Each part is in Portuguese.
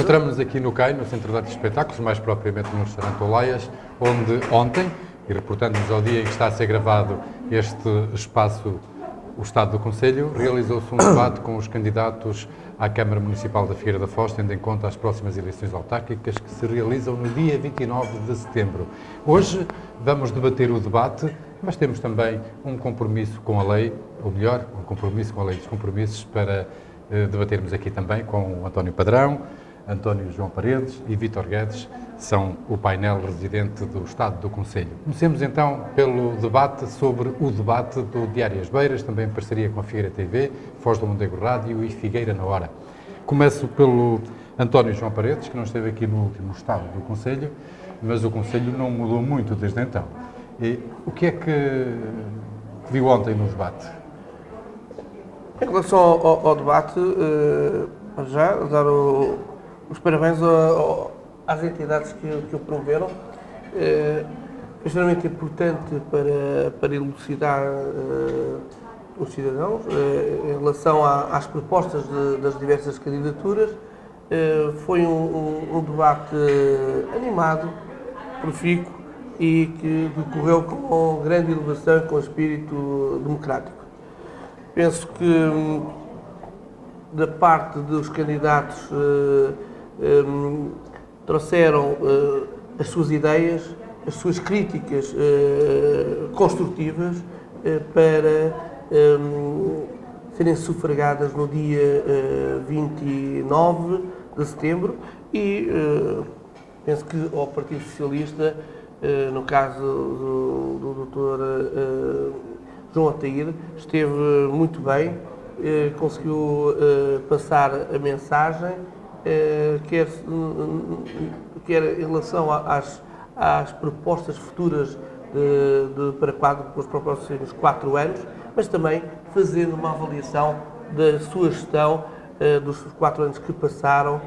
Encontramos-nos aqui no CAI, no Centro de Artes e Espetáculos, mais propriamente no restaurante Olaias, onde ontem, e reportando-nos ao dia em que está a ser gravado este espaço, o Estado do Conselho, realizou-se um debate com os candidatos à Câmara Municipal da Figueira da Foz, tendo em conta as próximas eleições autárquicas que se realizam no dia 29 de setembro. Hoje vamos debater o debate, mas temos também um compromisso com a lei, ou melhor, um compromisso com a lei dos compromissos para debatermos aqui também com o António Padrão, António João Paredes e Vítor Guedes, são o painel residente do Estado do Conselho. Comecemos então pelo debate sobre o debate do Diário As Beiras, também em parceria com a Figueira TV, Foz do Mondego Rádio e Figueira na Hora. Começo pelo António João Paredes, que não esteve aqui no último Estado do Conselho, mas o Conselho não mudou muito desde então. E o que é que viu ontem no debate? Em relação ao debate, já dar os parabéns às entidades que o promoveram. É extremamente importante para elucidar os cidadãos em relação às propostas das diversas candidaturas. Foi um debate animado, profícuo e que decorreu com grande elevação e com espírito democrático. Penso que da parte dos candidatos trouxeram as suas ideias, as suas críticas construtivas para serem sufragadas no dia 29 de setembro e penso que ao Partido Socialista, no caso do Dr. João Ataíde, esteve muito bem, conseguiu passar a mensagem, quer em relação às propostas futuras para os próximos 4 anos, mas também fazendo uma avaliação da sua gestão dos 4 anos que passaram,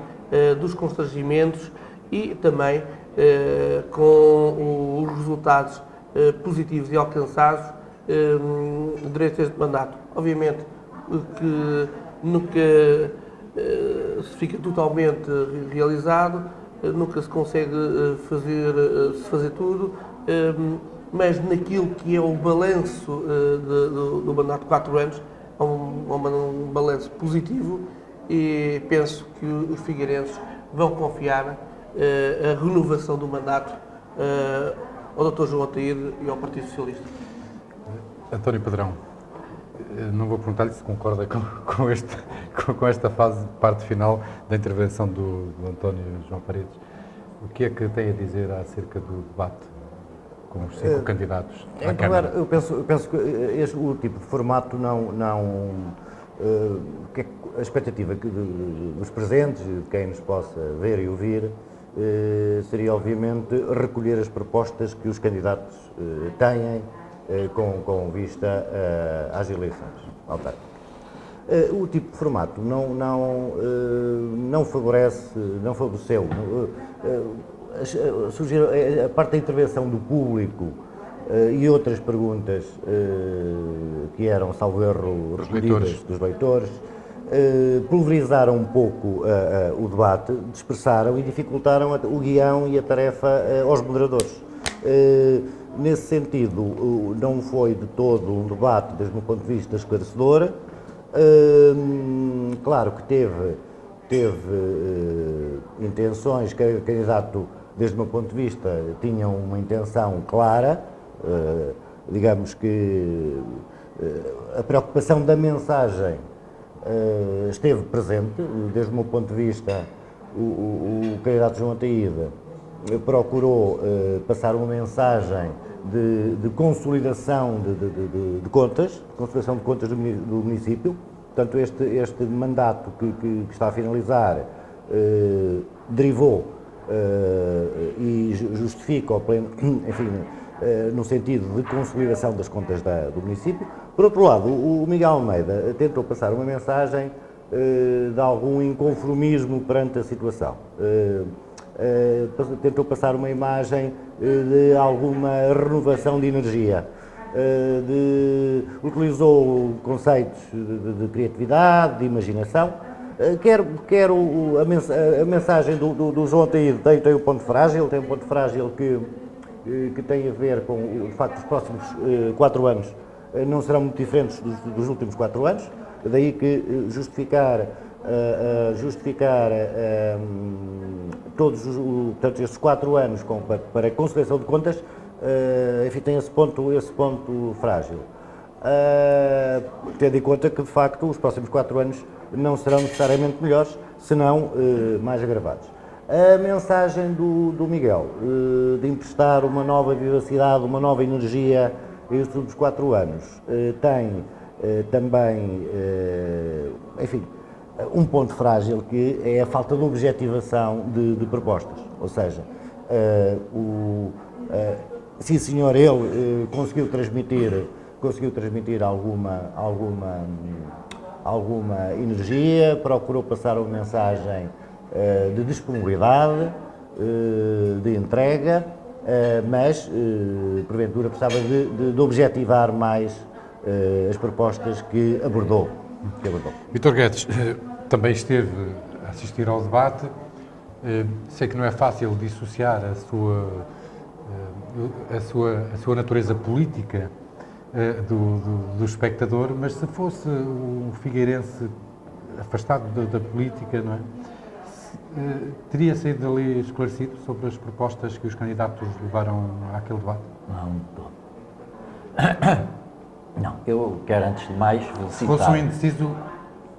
dos constrangimentos e também com os resultados positivos e alcançados durante este mandato. Obviamente que nunca se fica totalmente realizado, nunca se consegue fazer tudo, mas naquilo que é o balanço do mandato de 4 anos, é um balanço positivo e penso que os figueirenses vão confiar a renovação do mandato ao Dr. João Ataíde e ao Partido Socialista. António Padrão, não vou perguntar-lhe se concorda com esta fase, parte final da intervenção do António João Paredes. O que é que tem a dizer acerca do debate com os 5 candidatos à Câmara? Eu penso que o tipo de formato a expectativa dos presentes, de quem nos possa ver e ouvir, seria obviamente recolher as propostas que os candidatos têm com vista às eleições autárquicas. O tipo de formato não favoreceu a parte da intervenção do público e outras perguntas que eram, salvo erro, recolhidas dos leitores, pulverizaram um pouco o debate, dispersaram e dificultaram o guião e a tarefa aos moderadores. Nesse sentido, não foi de todo um debate, desde o meu ponto de vista, esclarecedor. Claro que teve intenções, que o candidato, desde o meu ponto de vista, tinha uma intenção clara, digamos que a preocupação da mensagem esteve presente, desde o meu ponto de vista, o candidato João Ataíde procurou passar uma mensagem de consolidação de contas, do município. Portanto, este mandato que está a finalizar derivou e justifica o pleno, enfim, no sentido de consolidação das contas do município. Por outro lado, o Miguel Almeida tentou passar uma mensagem de algum inconformismo perante a situação. Tentou passar uma imagem de alguma renovação de energia, utilizou conceitos de criatividade, de imaginação, Quer a mensagem do João Ataíde tem um ponto frágil, que tem a ver com o facto dos próximos 4 anos não serão muito diferentes dos últimos 4 anos, daí que justificar todos portanto, estes 4 anos para a conciliação de contas, enfim, tem esse ponto frágil. Tendo em conta que, de facto, os próximos 4 anos não serão necessariamente melhores, senão mais agravados. A mensagem do Miguel, de emprestar uma nova vivacidade, uma nova energia a estes últimos 4 anos, tem também, enfim, um ponto frágil, que é a falta de objetivação de propostas. Ou seja, sim senhor, ele conseguiu transmitir alguma energia, procurou passar uma mensagem de disponibilidade, de entrega, mas porventura precisava de objetivar mais as propostas que abordou. Vítor Guedes também esteve a assistir ao debate. Sei que não é fácil dissociar a sua natureza política do espectador, mas se fosse um figueirense afastado da política, não é? Teria saído dali esclarecido sobre as propostas que os candidatos levaram àquele debate? Não, de todo. Não, eu quero antes de mais felicitar... Se fosse um indeciso,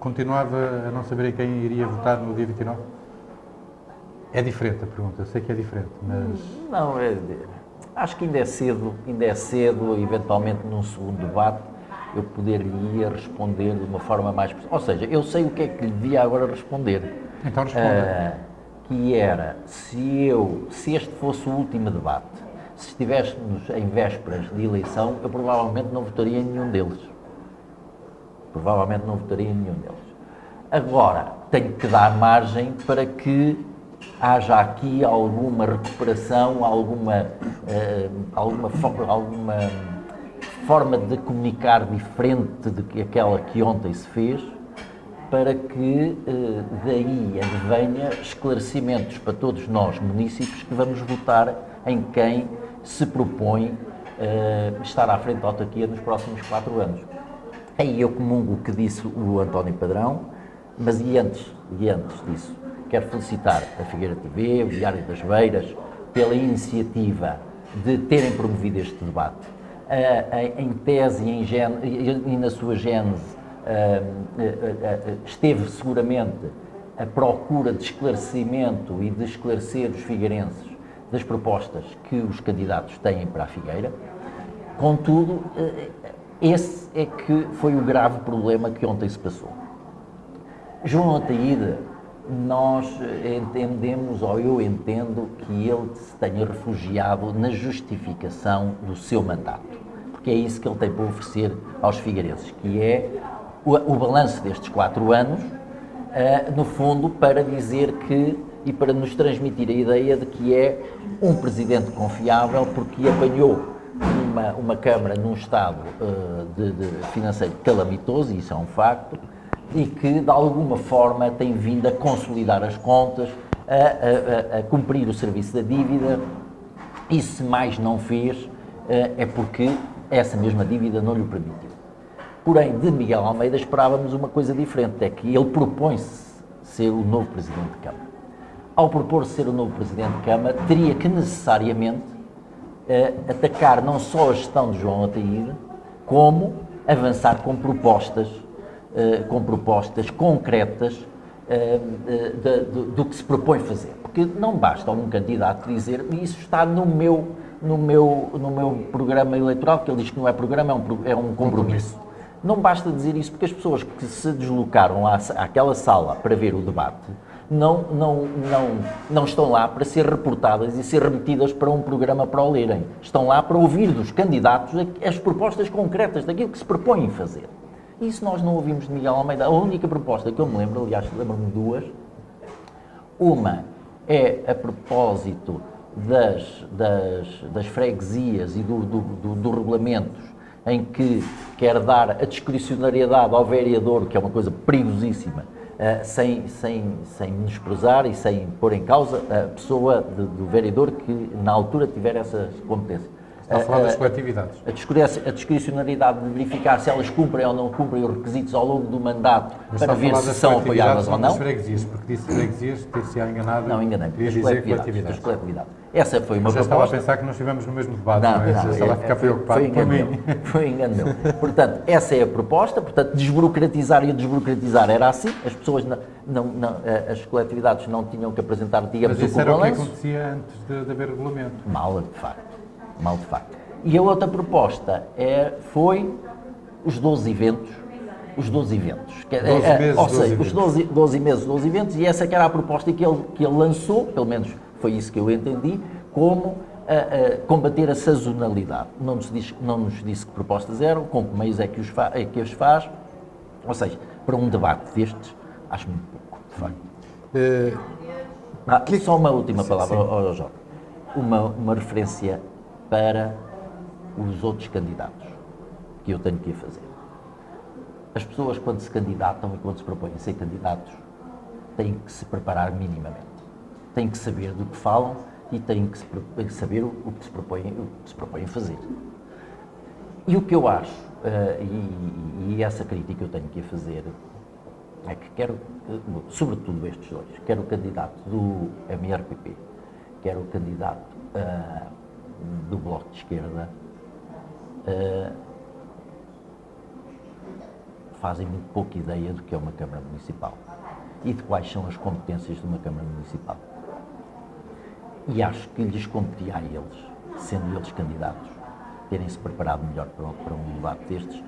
continuava a não saber em quem iria votar no dia 29? É diferente a pergunta, eu sei que é diferente, mas... Não, acho que ainda é cedo, eventualmente num segundo debate, eu poderia responder de uma forma mais... Ou seja, eu sei o que é que lhe devia agora responder. Então responda. Que era, se este fosse o último debate, se estivéssemos em vésperas de eleição, eu provavelmente não votaria em nenhum deles. Agora, tenho que dar margem para que haja aqui alguma recuperação, alguma forma de comunicar diferente do que aquela que ontem se fez, para que daí advenha esclarecimentos para todos nós, munícipes, que vamos votar em quem se propõe estar à frente da autarquia nos próximos 4 anos. Aí eu comungo o que disse o António Padrão, mas e antes disso, quero felicitar a Figueira TV, o Diário das Beiras, pela iniciativa de terem promovido este debate. Em tese e na sua gênese, esteve seguramente a procura de esclarecimento e de esclarecer os figueirenses das propostas que os candidatos têm para a Figueira. Contudo, esse é que foi o grave problema que ontem se passou. João Ataíde, nós entendemos, ou eu entendo, que ele se tenha refugiado na justificação do seu mandato, porque é isso que ele tem para oferecer aos figueirenses, que é o balanço destes 4 anos, no fundo, para dizer que, e para nos transmitir a ideia de que é um presidente confiável, porque apanhou uma Câmara num estado de financeiro calamitoso, e isso é um facto, e que, de alguma forma, tem vindo a consolidar as contas, a cumprir o serviço da dívida, e se mais não fez, é porque essa mesma dívida não lhe permitiu. Porém, de Miguel Almeida esperávamos uma coisa diferente, é que ele propõe-se ser o novo Presidente de Câmara. Ao propor-se ser o novo Presidente de Câmara, teria que necessariamente atacar não só a gestão de João Ataíde, como avançar com propostas concretas do que se propõe fazer. Porque não basta um candidato dizer isso está no meu programa eleitoral, que ele diz que não é programa, é um compromisso. Não basta dizer isso, porque as pessoas que se deslocaram àquela sala para ver o debate não estão lá para ser reportadas e ser remetidas para um programa para o lerem. Estão lá para ouvir dos candidatos as propostas concretas daquilo que se propõem fazer. Isso nós não ouvimos de Miguel Almeida. A única proposta que eu me lembro, aliás, lembro-me de duas. Uma é a propósito das freguesias e do regulamentos, em que quer dar a discricionariedade ao vereador, que é uma coisa perigosíssima, sem menosprezar e sem pôr em causa a pessoa do vereador que na altura tiver essas competências. Está a falar das coletividades. A discricionalidade de verificar se elas cumprem ou não cumprem os requisitos ao longo do mandato para ver se são apoiadas ou não. Das freguesias, porque disse freguesias, ter-se-á enganado. Não, enganei. Queria dizer coletividades. Essa foi uma Já proposta. estava a pensar que nós estivemos no mesmo debate, Não, não é? Já estava a ficar preocupado por mim. Foi engano meu. Portanto, essa é a proposta. Portanto, desburocratizar e desburocratizar era assim. As pessoas, as coletividades não tinham que apresentar, digamos, Mas isso era o que balanço. acontecia antes de haver regulamento. Mal, de facto. E a outra proposta foi os 12 eventos. Os 12 eventos. Ou seja, os 12 meses, 12 eventos, e essa que era a proposta que ele lançou, pelo menos foi isso que eu entendi, como combater a sazonalidade. Não nos disse que propostas eram, com que meios é que os faz, ou seja, para um debate destes, acho muito pouco, de facto. Só uma última palavra, Jorge. Uma referência para os outros candidatos que eu tenho que ir fazer. As pessoas, quando se candidatam e quando se propõem a ser candidatos, têm que se preparar minimamente. Têm que saber do que falam e têm que saber o que se propõem fazer. E o que eu acho, e essa crítica eu tenho que ir fazer, é que quero, sobretudo estes dois, quero o candidato do MRPP, quero o candidato do Bloco de Esquerda, fazem muito pouca ideia do que é uma Câmara Municipal e de quais são as competências de uma Câmara Municipal. E acho que lhes competia a eles, sendo eles candidatos, terem-se preparado melhor para um debate destes,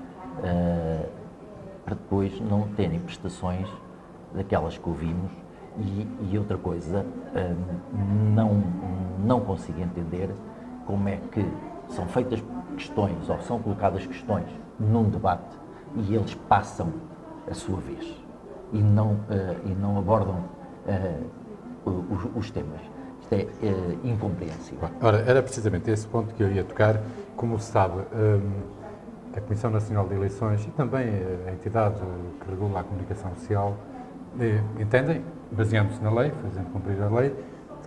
para depois não terem prestações daquelas que ouvimos. E outra coisa, não consigo entender como é que são feitas questões ou são colocadas questões num debate e eles passam a sua vez e não abordam os temas. Isto é incompreensível. Ora, era precisamente esse ponto que eu ia tocar. Como se sabe, a Comissão Nacional de Eleições e também a entidade que regula a comunicação social entendem, baseando-se na lei, fazendo cumprir a lei,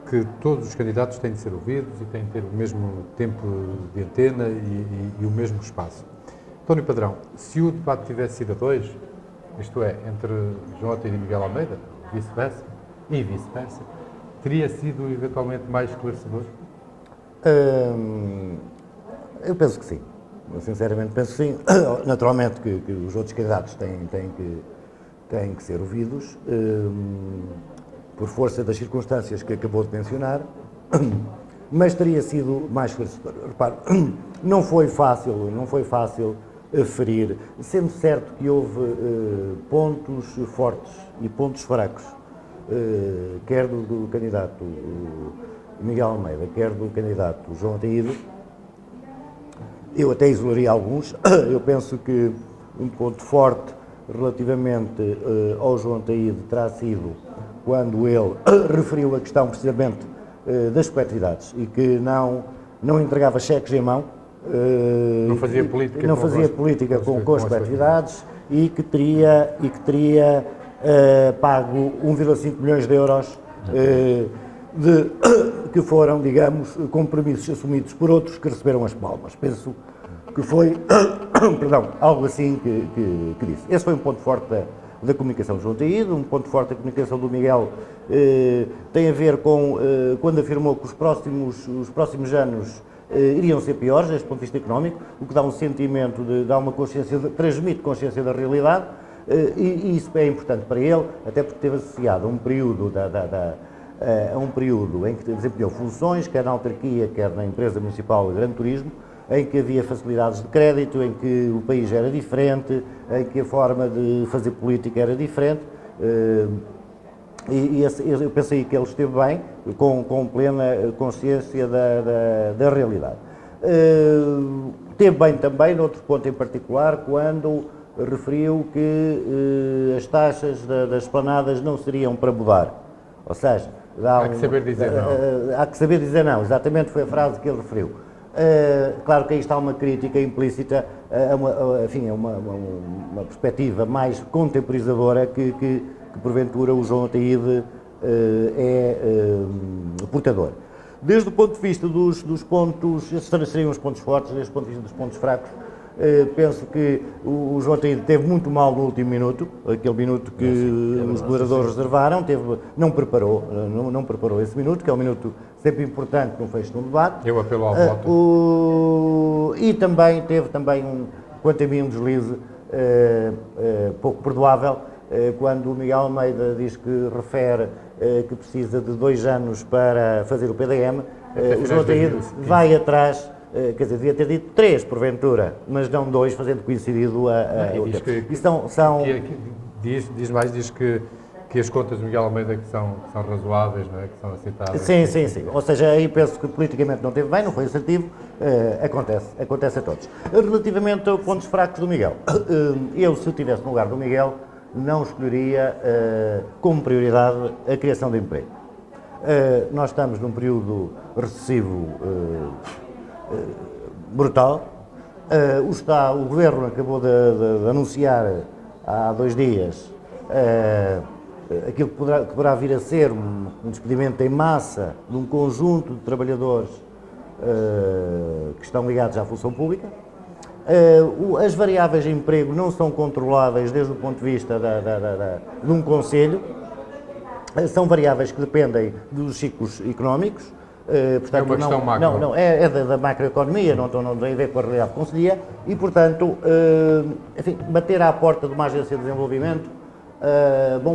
que todos os candidatos têm de ser ouvidos e têm de ter o mesmo tempo de antena e o mesmo espaço. António Padrão, se o debate tivesse sido a dois, isto é, entre João Oteiro e Miguel Almeida, vice-versa, teria sido eventualmente mais esclarecedor? Eu penso que sim. Eu sinceramente penso que sim. Naturalmente que os outros candidatos têm que ser ouvidos, por força das circunstâncias que acabou de mencionar, mas teria sido mais esclarecedor. Repare, não foi fácil aferir, sendo certo que houve pontos fortes e pontos fracos, quer do candidato Miguel Almeida, quer do candidato João Oteiro. Eu até isolaria alguns. Eu penso que um ponto forte relativamente ao João Oteiro terá sido quando ele referiu a questão precisamente das coletividades e que não entregava cheques em mão, não fazia política com as coletividades e que teria pago 1,5 milhões de euros que foram, digamos, compromissos assumidos por outros que receberam as palmas. Penso que foi algo assim que disse. Esse foi um ponto forte da comunicação de João Oteiro. Um ponto forte da comunicação do Miguel tem a ver com quando afirmou que os próximos anos iriam ser piores, desde o ponto de vista económico, o que dá um sentimento, dá uma consciência, transmite consciência da realidade, e isso é importante para ele, até porque esteve associado a um período em que desempenhou funções, quer na autarquia, quer na empresa municipal de Grande Turismo, em que havia facilidades de crédito, em que o país era diferente, em que a forma de fazer política era diferente, eu pensei que ele esteve bem, com plena consciência da realidade. Esteve bem também, noutro ponto em particular, quando referiu que as taxas das esplanadas não seriam para mudar. Ou seja, há que saber dizer não. Há que saber dizer não, exatamente foi a frase que ele referiu. Claro que aí está uma crítica implícita uma perspectiva mais contemporizadora que porventura o João Ataíde portador. Desde o ponto de vista dos pontos, esses seriam os pontos fortes, desde o ponto de vista dos pontos fracos, penso que o João Ataíde teve muito mal no último minuto, aquele minuto que os moderadores reservaram, não preparou esse minuto, que é um minuto sempre importante no fecho de um debate. Eu apelo ao voto. E também teve quanto a mim, um deslize pouco perdoável, quando o Miguel Almeida diz que refere que precisa de 2 anos para fazer o PDM, o João Ataíde vai atrás. Quer dizer, devia ter dito 3, porventura, mas não 2, fazendo coincidido o tempo. Diz que as contas de Miguel Almeida que são razoáveis, não é? Que são aceitáveis. Sim. Ou seja, aí penso que politicamente não teve bem, não foi assertivo, acontece a todos. Relativamente aos pontos fracos do Miguel, eu, se estivesse no lugar do Miguel, não escolheria como prioridade a criação de emprego. Nós estamos num período recessivo brutal. O Governo acabou de anunciar há 2 dias aquilo que poderá vir a ser um despedimento em massa de um conjunto de trabalhadores que estão ligados à função pública. As variáveis de emprego não são controláveis desde o ponto de vista de um Conselho. São variáveis que dependem dos ciclos económicos. Portanto, é uma questão macro. É da macroeconomia, não tem a ver com a realidade conselhia e, portanto, bater à porta de uma agência de desenvolvimento,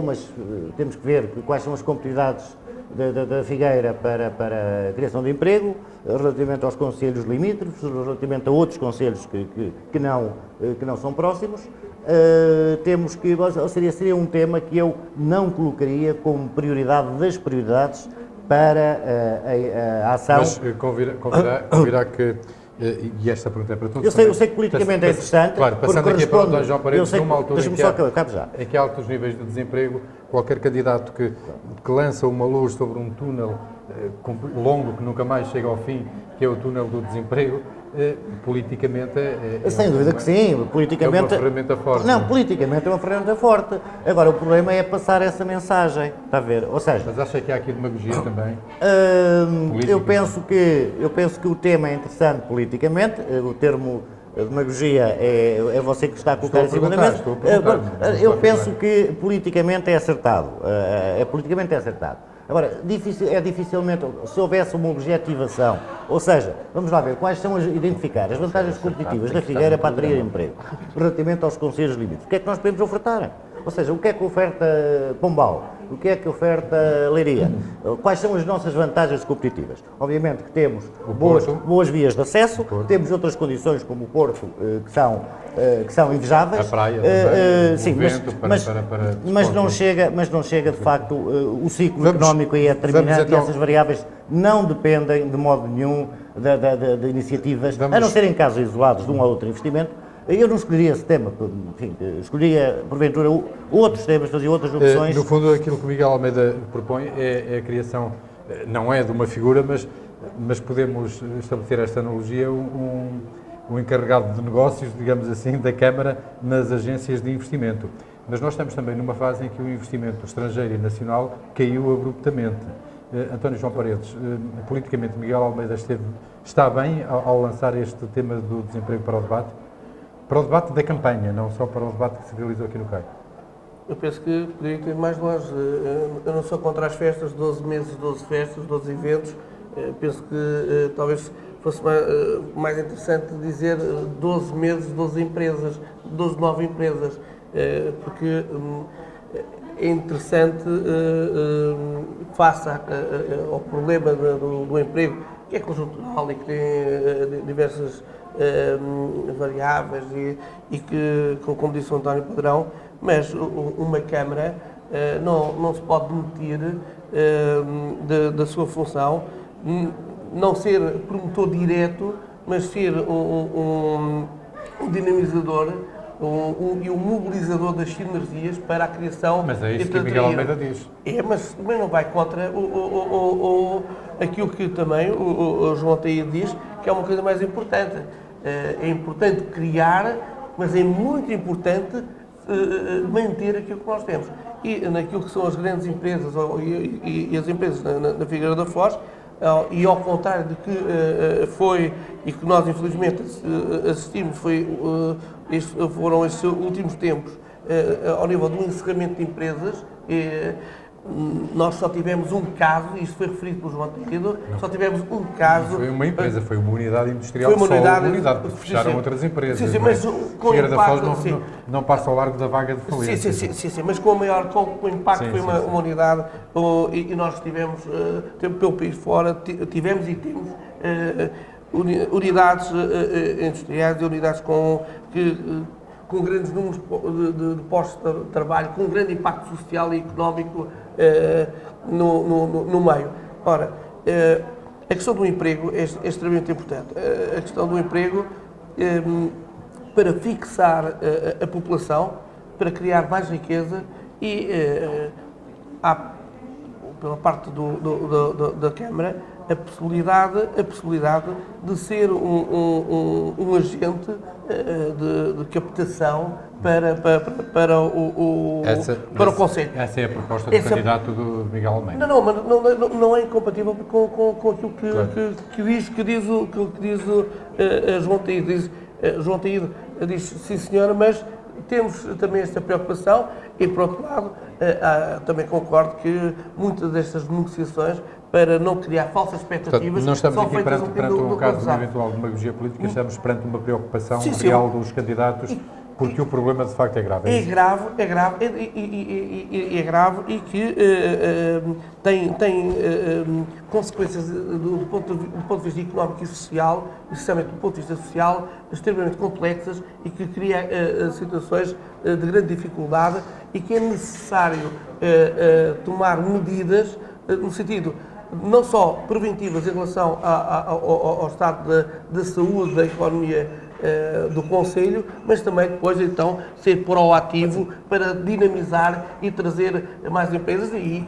mas temos que ver quais são as competitividades da Figueira para a criação de emprego, relativamente aos concelhos limítrofes, relativamente a outros concelhos que não são próximos. Seria um tema que eu não colocaria como prioridade das prioridades para a ação. Mas convirá que, e esta pergunta é para todos. Eu sei que politicamente é interessante. Claro, passando aqui para o Dr. João Paredes, numa altura em que há altos níveis de desemprego, qualquer candidato que lança uma luz sobre um túnel longo que nunca mais chega ao fim, que é o túnel do desemprego, politicamente sem dúvida que sim, politicamente é uma ferramenta forte. Não, politicamente é uma ferramenta forte. Agora, o problema é passar essa mensagem, está a ver? Ou seja... Mas acha que há aqui demagogia também? Eu penso que o tema é interessante politicamente, o termo demagogia é você que está a colocar em cima da mesa. Eu penso que politicamente é acertado. Politicamente é acertado. Agora, dificilmente, se houvesse uma objetivação, ou seja, vamos lá ver, identificar as vantagens competitivas da Figueira para atrair emprego, relativamente aos concelhos limítrofes. O que é que nós podemos ofertar? Ou seja, o que é que oferta Pombal? O que é que oferta Leiria? Quais são as nossas vantagens competitivas? Obviamente que temos boas vias de acesso, temos outras condições como o Porto que são invejáveis. A praia também, sim, mas não chega de facto o ciclo económico aí é determinante e essas variávees não dependem de modo nenhum de iniciativas, a não ser em casos isolados de um ou outro investimento. Eu não escolheria esse tema, enfim, escolheria, porventura, outros temas, fazia outras opções. No fundo, aquilo que o Miguel Almeida propõe é a criação, não é de uma figura, mas podemos estabelecer esta analogia, um encarregado de negócios, digamos assim, da Câmara nas agências de investimento. Mas nós estamos também numa fase em que o investimento estrangeiro e nacional caiu abruptamente. António João Paredes, politicamente, Miguel Almeida está bem ao lançar este tema do desemprego para o debate? Para o debate da campanha, não só para o debate que se realizou aqui no CAI. Eu penso que poderia ir mais longe. Eu não sou contra as festas, 12 meses, 12 festas, 12 eventos. Penso que talvez fosse mais interessante dizer 12 meses, 12 empresas, 12 novas empresas, porque é interessante, face ao problema do emprego, que é conjuntural e que tem diversas variáveis e que, como disse o António Padrão, mas uma Câmara não se pode demitir da sua função, não ser promotor direto, mas ser um dinamizador e um mobilizador das sinergias para a criação... Mas é isso que o Miguel Almeida diz. Mas também não vai contra aquilo que também o João Ataíde diz, que é uma coisa mais importante. É importante criar, mas é muito importante manter aquilo que nós temos. E naquilo que são as grandes empresas e as empresas na Figueira da Foz, e ao contrário de que foi, e que nós infelizmente assistimos, foram estes últimos tempos, ao nível do encerramento de empresas, nós só tivemos um caso, e isto foi referido pelo João Teixeira, só tivemos um caso... Foi uma empresa, foi uma unidade industrial, foi uma unidade, porque fecharam outras empresas. Sim, mas com Figueira da Foz impacto, não passa ao largo da vaga de falência. Sim, mas com o impacto foi uma unidade, e nós tivemos, pelo país fora, tivemos e temos unidades industriais e unidades com grandes números de postos de trabalho, com um grande impacto social e económico no meio. Ora, a questão do emprego é extremamente importante. A questão do emprego para fixar a população, para criar mais riqueza e há, pela parte da Câmara, a possibilidade de ser um agente de captação para o Conselho. Essa é a proposta do candidato do Miguel Almeida. Não é incompatível com aquilo que diz o João Taíde. João Taíde diz, sim senhora, mas temos também esta preocupação e, por outro lado, também concordo que muitas destas negociações, para não criar falsas expectativas, portanto, não estamos aqui perante um caso de do eventual demagogia política, estamos perante uma preocupação real dos candidatos, porque o problema de facto é grave. É grave e que tem consequências do ponto de vista económico e social, especialmente do ponto de vista social, extremamente complexas e que cria situações de grande dificuldade e que é necessário tomar medidas no sentido não só preventivas em relação ao estado da saúde, da economia do Conselho, mas também depois então ser proativo para dinamizar e trazer mais empresas e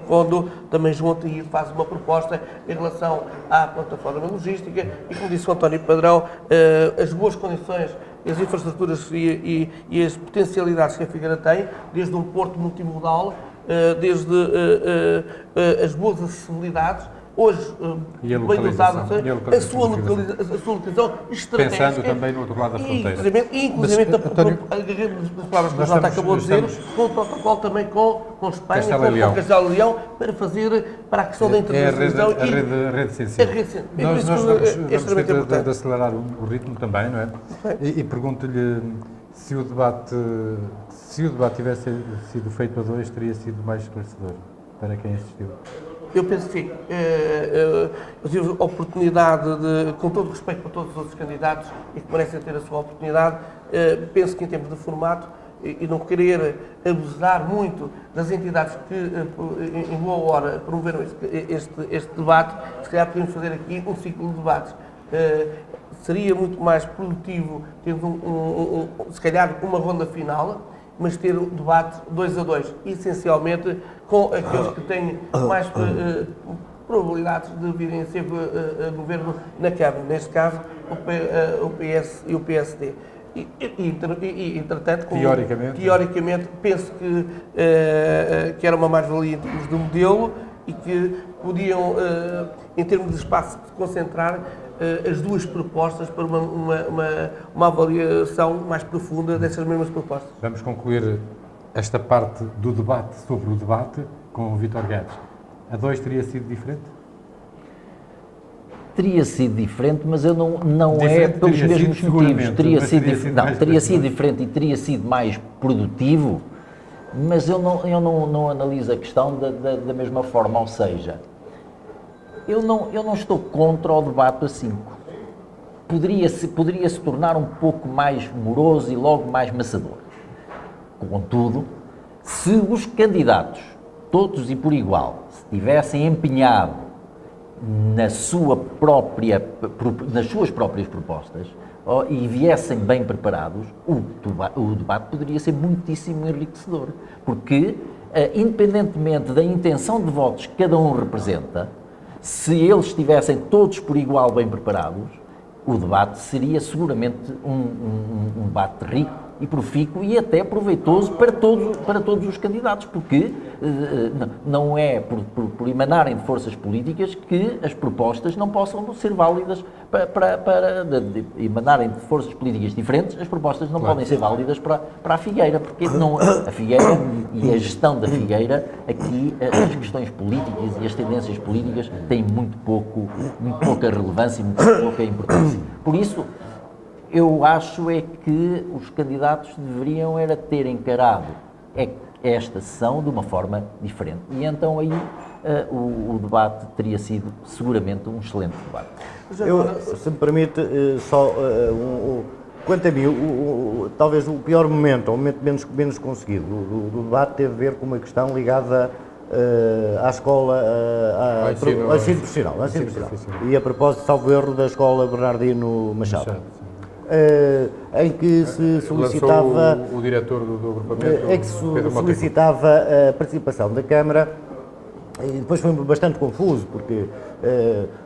quando também João Taíde faz uma proposta em relação à plataforma logística e como disse o António Padrão, as boas condições, as infraestruturas e as potencialidades que a Figueira tem, desde um porto multimodal, desde as boas acessibilidades, hoje bem dotadas, a sua localização estratégica. Pensando também no outro lado da fronteira. Inclusive das palavras que o Jota acabou de dizer, com o protocolo também com Espanha, com Castelo e Leão, para a questão da internacionalização a rede sensível. Nós vamos de acelerar o ritmo também, não é? E pergunto-lhe se o debate tivesse sido feito a dois, teria sido mais esclarecedor para quem assistiu. Eu penso que sim. Eu tive a oportunidade com todo o respeito para todos os outros candidatos e que merecem ter a sua oportunidade, penso que em termos de formato e não querer abusar muito das entidades que em boa hora promoveram este debate, se calhar podemos fazer aqui um ciclo de debates. Seria muito mais produtivo ter se calhar uma ronda final, mas ter um debate 2 a 2, essencialmente com aqueles que têm mais probabilidades de virem a ser governo na Câmara, neste caso o PS e o PSD. Entretanto, teoricamente penso que era uma mais-valia em termos de modelo e que podiam, em termos de espaço, concentrar as duas propostas para uma avaliação mais profunda dessas mesmas propostas. Vamos concluir esta parte do debate sobre o debate com o Vítor Guedes. A dois teria sido diferente? Teria sido diferente, mas eu não é pelos mesmos motivos. Teria sido diferente e teria sido mais produtivo, mas eu não analiso a questão da mesma forma, ou seja, eu não estou contra o debate a 5. Poderia se tornar um pouco mais moroso e logo mais maçador. Contudo, se os candidatos, todos e por igual, se tivessem empenhado nas suas próprias propostas e viessem bem preparados, o debate poderia ser muitíssimo enriquecedor. Porque, independentemente da intenção de votos que cada um representa, se eles estivessem todos por igual bem preparados, o debate seria seguramente um debate rico e profícuo e até proveitoso para todos os candidatos, porque não é por emanarem de forças políticas que as propostas não possam ser válidas de emanarem de forças políticas diferentes, as propostas não podem ser válidas para a Figueira, porque não, a Figueira e a gestão da Figueira, aqui as questões políticas e as tendências políticas têm muito pouca relevância e muito pouca importância. Por isso, eu acho é que os candidatos deveriam era ter encarado esta sessão de uma forma diferente. E então aí o debate teria sido seguramente um excelente debate. Se me permite, quanto a mim, talvez o pior momento, ou o momento menos conseguido do debate teve a ver com uma questão ligada à escola, ao ensino profissional. E a propósito, salvo erro, da escola Bernardino Machado. Em que se solicitava o diretor do agrupamento, em que se solicitava a participação da Câmara, e depois foi bastante confuso, porque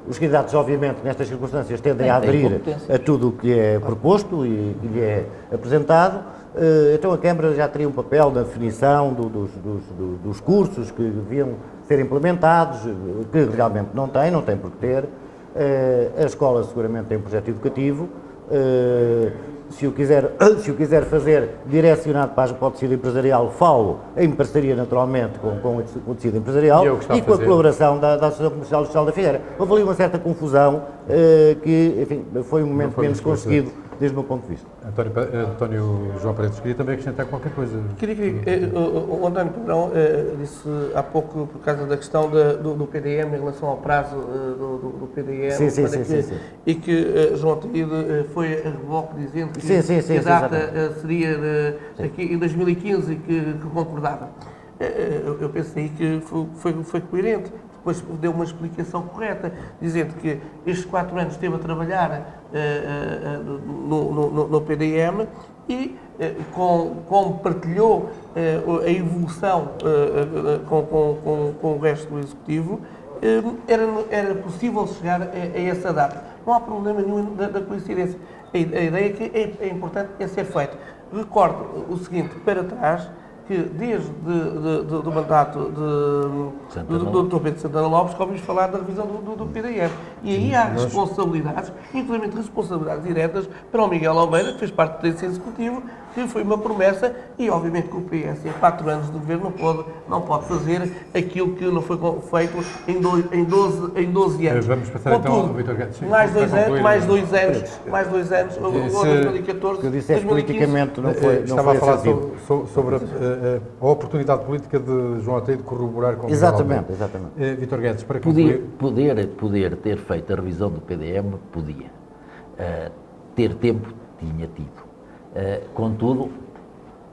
os candidatos, obviamente, nestas circunstâncias, tendem a aderir a tudo o que é proposto e que lhe é apresentado. Então a Câmara já teria um papel na definição dos cursos que deviam ser implementados, que realmente não tem por que ter. A escola seguramente tem um projeto educativo. Se o quiser fazer direcionado para o tecido empresarial, falo em parceria naturalmente com o tecido empresarial e com a colaboração da Associação Comercial e Social da Figueira. Houve ali uma certa confusão que, enfim, foi um momento menos conseguido desde o meu ponto de vista. António João Paredes, queria também acrescentar qualquer coisa. O António Pedrão disse há pouco, por causa da questão do PDM, em relação ao prazo do PDM, sim. E que João Tide foi a reboque dizendo que a data seria aqui em 2015 que concordava. Eu pensei que foi coerente. Depois deu uma explicação correta, dizendo que estes 4 anos esteve a trabalhar no PDM e, como partilhou a evolução com o resto do Executivo, era possível chegar a essa data. Não há problema nenhum da coincidência. A ideia que é importante ser feita. Recordo o seguinte, para trás, que desde do mandato do Dr. Pedro Santana Lopes que ouvimos falar da revisão do PDM. E aí há responsabilidades, inclusive responsabilidades diretas para o Miguel Almeida, que fez parte desse executivo, que foi uma promessa e obviamente que o PS em 4 anos de governo não pode fazer aquilo que não foi feito em 12 anos. Vamos passar então ao Vítor Guedes. Mais 2 anos, 2014, que eu disse politicamente não foi. Estava a falar sobre a oportunidade política de João Ateio de corroborar com o Exatamente. Vítor Guedes, para concluir. Poder ter feito a revisão do PDM, podia. Ter tempo, tinha tido. Contudo,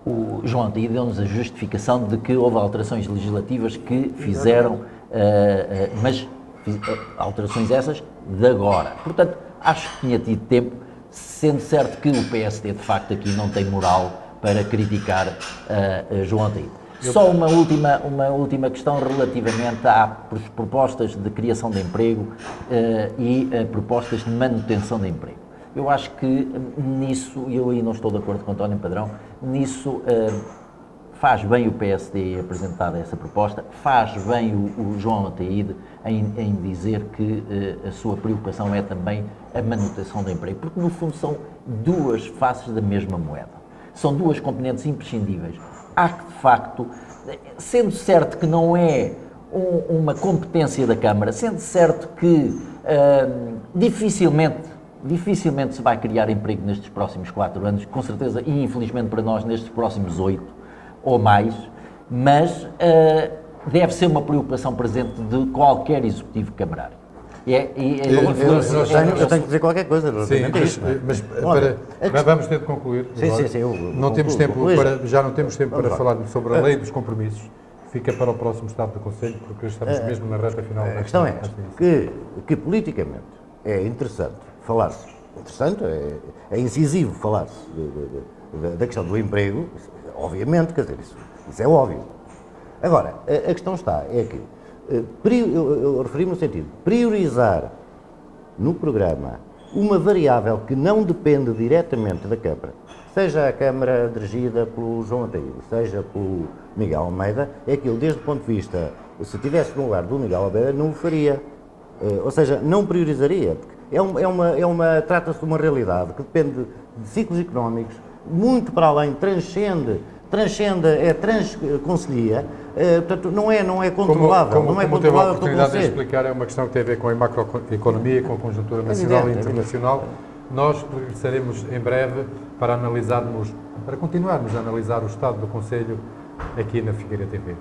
o João Ateio deu-nos a justificação de que houve alterações legislativas que fizeram, mas alterações essas de agora. Portanto, acho que tinha tido tempo, sendo certo que o PSD, de facto, aqui não tem moral para criticar João Ateio. Só uma última questão relativamente às propostas de criação de emprego e propostas de manutenção de emprego. Eu acho que nisso, e eu aí não estou de acordo com o António Padrão, nisso faz bem o PSD apresentar essa proposta, faz bem o João Ateide em dizer que a sua preocupação é também a manutenção do emprego, porque no fundo são duas faces da mesma moeda. São duas componentes imprescindíveis. Há que, de facto, sendo certo que não é uma competência da Câmara, sendo certo que dificilmente se vai criar emprego nestes próximos 4 anos, com certeza, e infelizmente para nós nestes próximos 8 ou mais, mas deve ser uma preocupação presente de qualquer executivo camarário. Eu tenho que dizer qualquer coisa. Sim, mas vamos ter de concluir. Já não temos tempo para falar sobre a lei dos compromissos. Fica para o próximo Estado do Conselho, porque estamos mesmo na reta final. A questão é que politicamente é interessante falar-se, é incisivo falar-se da questão do emprego, obviamente, quer dizer, isso é óbvio. Agora, a questão é que Eu referi-me no sentido de priorizar no programa uma variável que não depende diretamente da Câmara, seja a Câmara dirigida pelo João Ataíde, seja pelo Miguel Almeida, é aquilo, desde o ponto de vista, se estivesse no lugar do Miguel Almeida, não o faria. Ou seja, não priorizaria, porque trata-se de uma realidade que depende de ciclos económicos, muito para além, transconselhia, portanto, não é controlável. Não é como teve a controlável pelo oportunidade de Conselho. explicar, é uma questão que tem a ver com a macroeconomia, com a conjuntura nacional e internacional. Nós regressaremos em breve para continuarmos a analisar o estado do Conselho aqui na Figueira TV.